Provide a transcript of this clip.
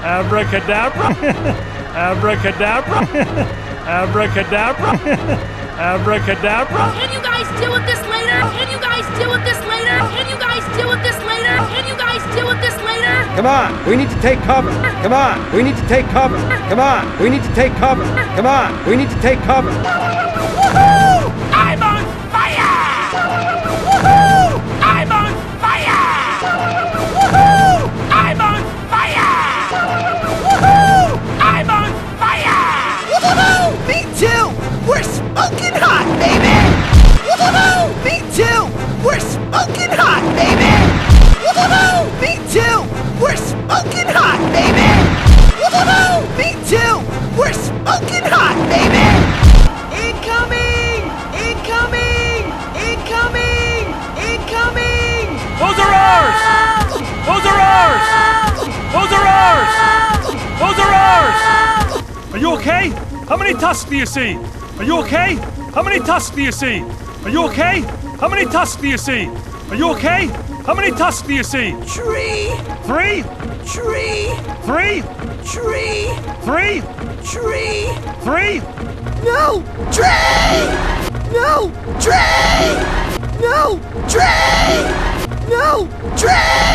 Abracadabra. Abracadabra. Abracadabra. Abracadabra. Can you guys deal with this later? Can you guys deal with this later? Can you guys deal with this later? Can you guys deal with this later? Come on, we need to take cover. Come on, we need to take cover. Come on, we need to take cover. Come on, we need to take cover. Woohoo! I'm on fire! Woohoo! I'm on fire! Woohoo! I'm on fire! Woohoo! I'm on fire! Woohoo! Me too! We're smoking hot, baby! Woohoo! Me too! We're smoking hot, baby! Woohoo! Me too! We're smoking hot, baby! Woohoo! Me too! We're smoking hot, baby! Incoming! Incoming! Incoming! Incoming! Those are ours! Those are ours! Those are ours! Those are ours! Are you okay? How many tusks do you see? Are you okay? How many tusks do you see? Are you okay? How many tusks do you see? Are you okay? How many tusks do you see? Tree! 3? Tree! 3? Tree! 3? Tree! 3? No! Tree! No! Tree! No! Tree! No! Tree!